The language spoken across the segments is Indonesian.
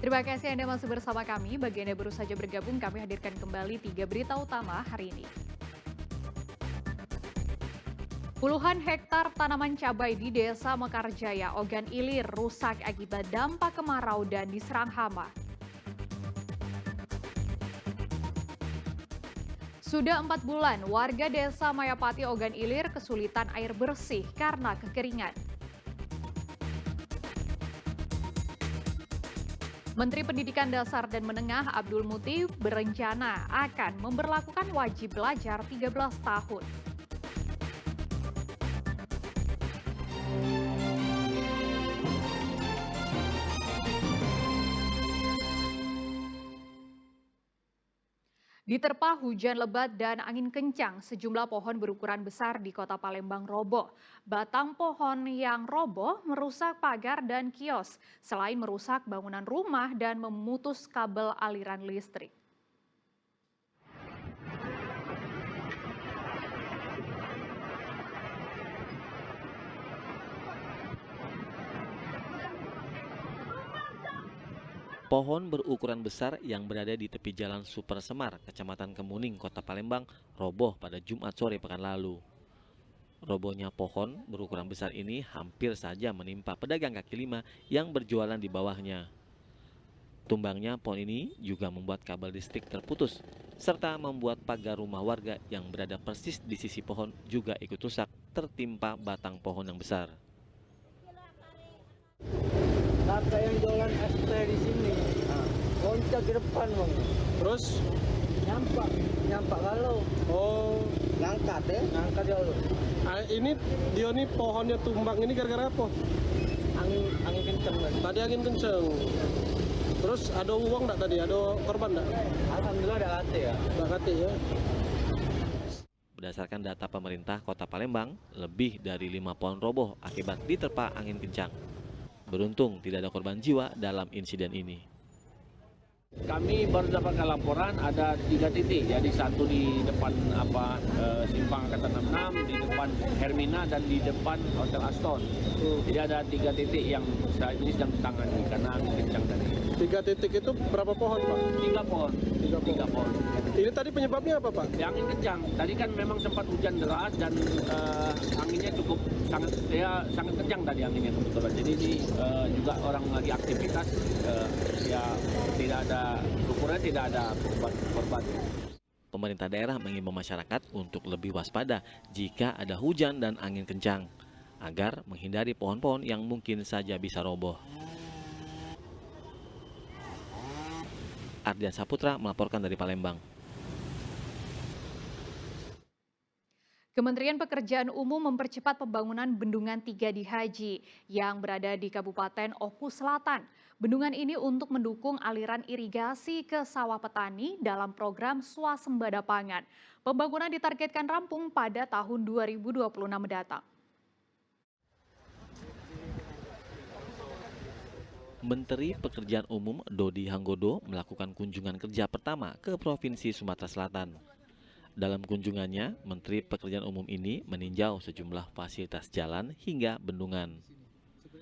Terima kasih Anda masih bersama kami. Bagi Anda baru saja bergabung, kami hadirkan kembali 3 berita utama hari ini. Puluhan hektar tanaman cabai di Desa Mekarjaya, Ogan Ilir rusak akibat dampak kemarau dan diserang hama. Sudah 4 bulan, warga Desa Mayapati, Ogan Ilir kesulitan air bersih karena kekeringan. Menteri Pendidikan Dasar dan Menengah Abdul Muti berencana akan memberlakukan wajib belajar 13 tahun. Diterpa hujan lebat dan angin kencang, sejumlah pohon berukuran besar di kota Palembang roboh. Batang pohon yang roboh merusak pagar dan kios, selain merusak bangunan rumah dan memutus kabel aliran listrik. Pohon berukuran besar yang berada di tepi Jalan Super Semar, Kecamatan Kemuning, Kota Palembang, roboh pada Jumat sore pekan lalu. Robohnya pohon berukuran besar ini hampir saja menimpa pedagang kaki lima yang berjualan di bawahnya. Tumbangnya pohon ini juga membuat kabel listrik terputus, serta membuat pagar rumah warga yang berada persis di sisi pohon juga ikut rusak tertimpa batang pohon yang besar. Kakak yang jualan es teh di sini, loncat di depan bang. Terus, Nyampak kalau oh, ngangkat ya lo. ini dia nih pohonnya tumbang ini gara-gara apa? Angin kenceng bang. Tadi angin kenceng. Terus ada uang enggak tadi? Ada korban enggak? Alhamdulillah ada hati ya. Enggak kati ya. Berdasarkan data pemerintah Kota Palembang, lebih dari 5 pohon roboh akibat diterpa angin kencang. Beruntung tidak ada korban jiwa dalam insiden ini. Kami baru dapatkan laporan ada 3 titik, jadi satu di depan Simpang Angkatan 66, di depan Hermina dan di depan Hotel Aston. Jadi ada 3 titik yang saat ini sedang ditangani karena angin kencang tadi. 3 titik itu berapa pohon, Pak? 3 pohon. 3 pohon. Ini tadi penyebabnya apa, Pak? Ya, angin kencang. Tadi kan memang sempat hujan deras dan anginnya cukup sangat kencang tadi anginnya kebetulan. Jadi ini juga orang lagi aktivitas ya tidak ada syukurnya tidak ada korban. Pemerintah daerah mengimbau masyarakat untuk lebih waspada jika ada hujan dan angin kencang, agar menghindari pohon-pohon yang mungkin saja bisa roboh. Ardian Saputra melaporkan dari Palembang. Kementerian Pekerjaan Umum mempercepat pembangunan Bendungan 3 di Haji yang berada di Kabupaten Oku Selatan. Bendungan ini untuk mendukung aliran irigasi ke sawah petani dalam program swasembada pangan. Pembangunan ditargetkan rampung pada tahun 2026 mendatang. Menteri Pekerjaan Umum Dodi Hanggodo melakukan kunjungan kerja pertama ke Provinsi Sumatera Selatan. Dalam kunjungannya, Menteri Pekerjaan Umum ini meninjau sejumlah fasilitas jalan hingga bendungan.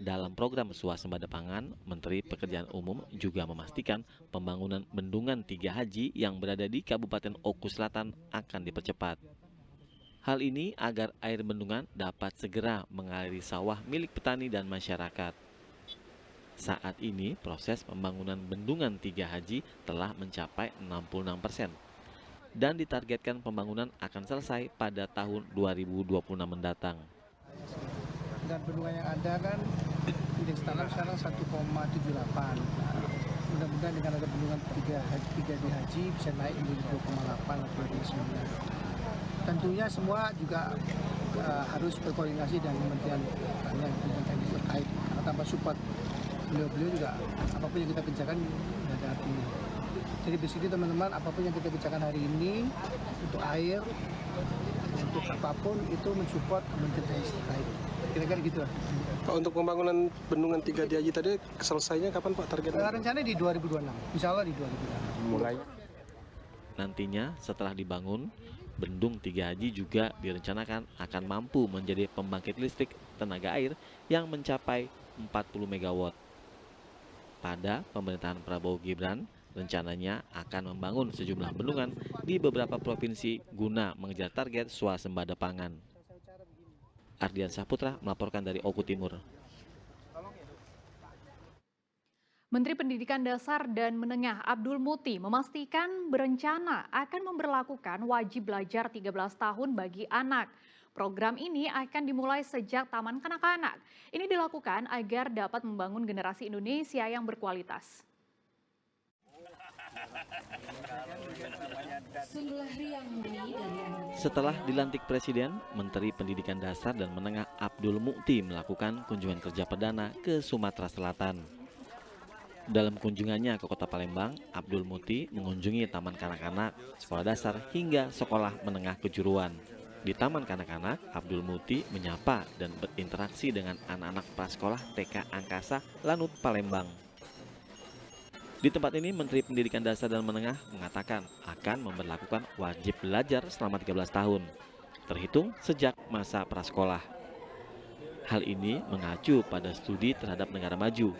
Dalam program swasembada pangan, Menteri Pekerjaan Umum juga memastikan pembangunan Bendungan 3 Haji yang berada di Kabupaten Oku Selatan akan dipercepat. Hal ini agar air bendungan dapat segera mengaliri sawah milik petani dan masyarakat. Saat ini, proses pembangunan Bendungan 3 Haji telah mencapai 66%. Dan ditargetkan pembangunan akan selesai pada tahun 2026 mendatang. Dan bendungan yang ada kan indeks tanam sekarang 1,78. Mudah-mudahan dengan ada bendungan 3 di Haji bisa naik menjadi 2,8 atau 2,9. Tentunya semua juga harus berkoordinasi dengan Kementerian Pertanian dan teknis terkait karena tanpa support beliau juga apapun yang kita kerjakan tidak ada artinya. Jadi di sini teman-teman, apapun yang kita bicarakan hari ini untuk air, untuk apapun itu mensupport Kementerian terkait. Kira-kira gitu lah. Pak, untuk pembangunan Bendungan 3 di Haji tadi selesainya kapan, Pak, targetnya? Rencananya di 2026, insya Allah di 2026. Mulai. Nantinya setelah dibangun, Bendung 3 Haji juga direncanakan akan mampu menjadi pembangkit listrik tenaga air yang mencapai 40 MW. pada pemerintahan Prabowo Gibran rencananya akan membangun sejumlah bendungan di beberapa provinsi guna mengejar target swasembada pangan. Ardian Saputra melaporkan dari Oku Timur. Menteri Pendidikan Dasar dan Menengah Abdul Muti memastikan berencana akan memberlakukan wajib belajar 13 tahun bagi anak. Program ini akan dimulai sejak taman kanak-kanak. Ini dilakukan agar dapat membangun generasi Indonesia yang berkualitas. Setelah dilantik Presiden, Menteri Pendidikan Dasar dan Menengah Abdul Muti melakukan kunjungan kerja perdana ke Sumatera Selatan. Dalam kunjungannya ke Kota Palembang, Abdul Muti mengunjungi taman kanak-kanak, sekolah dasar hingga sekolah menengah kejuruan. Di taman kanak-kanak, Abdul Muti menyapa dan berinteraksi dengan anak-anak prasekolah TK Angkasa Lanut Palembang. Di tempat ini, Menteri Pendidikan Dasar dan Menengah mengatakan akan memberlakukan wajib belajar selama 13 tahun, terhitung sejak masa prasekolah. Hal ini mengacu pada studi terhadap negara maju,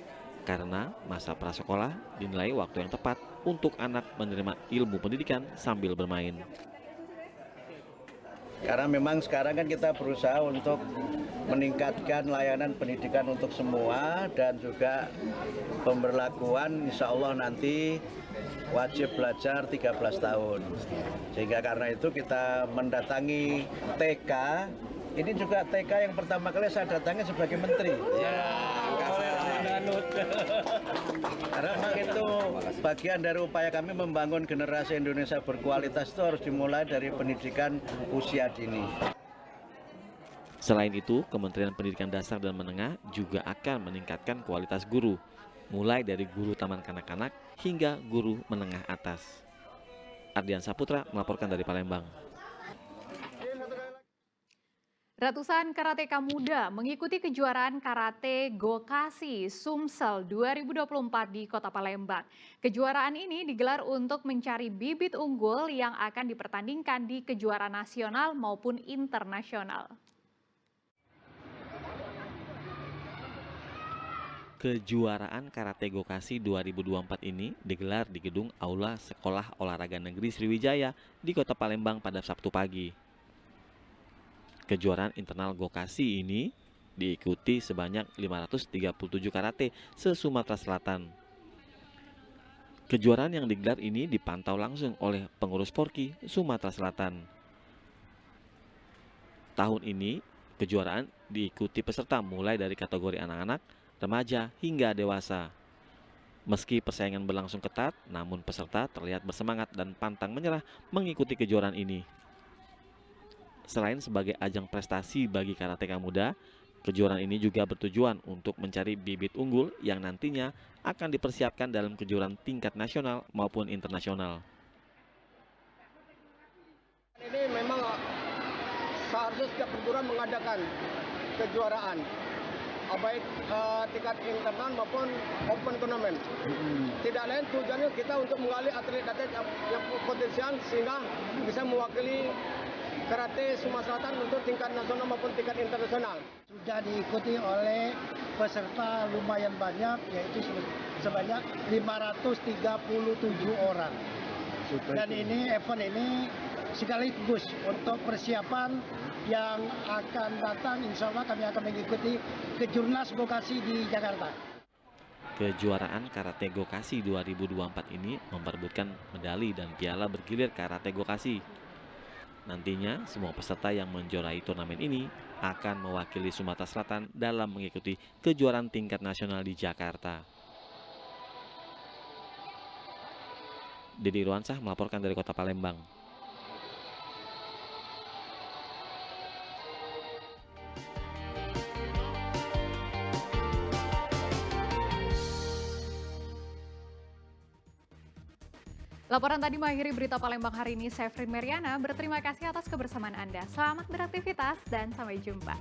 karena masa prasekolah dinilai waktu yang tepat untuk anak menerima ilmu pendidikan sambil bermain. Karena memang sekarang kan kita berusaha untuk meningkatkan layanan pendidikan untuk semua dan juga pemberlakuan insya Allah nanti wajib belajar 13 tahun. Sehingga karena itu kita mendatangi TK, ini juga TK yang pertama kali saya datangi sebagai menteri. Karena memang itu bagian dari upaya kami membangun generasi Indonesia berkualitas itu harus dimulai dari pendidikan usia dini. Selain itu, Kementerian Pendidikan Dasar dan Menengah juga akan meningkatkan kualitas guru, mulai dari guru taman kanak-kanak hingga guru menengah atas. Ardian Saputra melaporkan dari Palembang. Ratusan karateka muda mengikuti kejuaraan karate Gokasi Sumsel 2024 di Kota Palembang. Kejuaraan ini digelar untuk mencari bibit unggul yang akan dipertandingkan di kejuaraan nasional maupun internasional. Kejuaraan Karate Gokasi 2024 ini digelar di gedung Aula Sekolah Olahraga Negeri Sriwijaya di Kota Palembang pada Sabtu pagi. Kejuaraan internal Gokasi ini diikuti sebanyak 537 karate se-Sumatera Selatan. Kejuaraan yang digelar ini dipantau langsung oleh pengurus Porki Sumatera Selatan. Tahun ini kejuaraan diikuti peserta mulai dari kategori anak-anak, remaja hingga dewasa. Meski persaingan berlangsung ketat, namun peserta terlihat bersemangat dan pantang menyerah mengikuti kejuaraan ini. Selain sebagai ajang prestasi bagi karateka muda, kejuaraan ini juga bertujuan untuk mencari bibit unggul yang nantinya akan dipersiapkan dalam kejuaraan tingkat nasional maupun internasional. Ini memang seharusnya setiap perguruan mengadakan kejuaraan, baik tingkat internal maupun open tournament. Tidak lain tujuannya kita untuk menggali atlet-atlet yang potensial sehingga bisa mewakili karate Sumatera Selatan untuk tingkat nasional maupun tingkat internasional. Sudah diikuti oleh peserta lumayan banyak, yaitu sebanyak 537 orang. Dan ini event ini sekaligus untuk persiapan yang akan datang, insya Allah kami akan mengikuti Kejurnas Gokasi di Jakarta. Kejuaraan Karate Gokasi 2024 ini memperebutkan medali dan piala bergilir Karate Gokasi. Nantinya, semua peserta yang menjuarai turnamen ini akan mewakili Sumatera Selatan dalam mengikuti kejuaraan tingkat nasional di Jakarta. Dedi Irwansah melaporkan dari Kota Palembang. Laporan tadi mengakhiri berita Palembang hari ini. Saya Frin Meriana, berterima kasih atas kebersamaan Anda. Selamat beraktivitas dan sampai jumpa.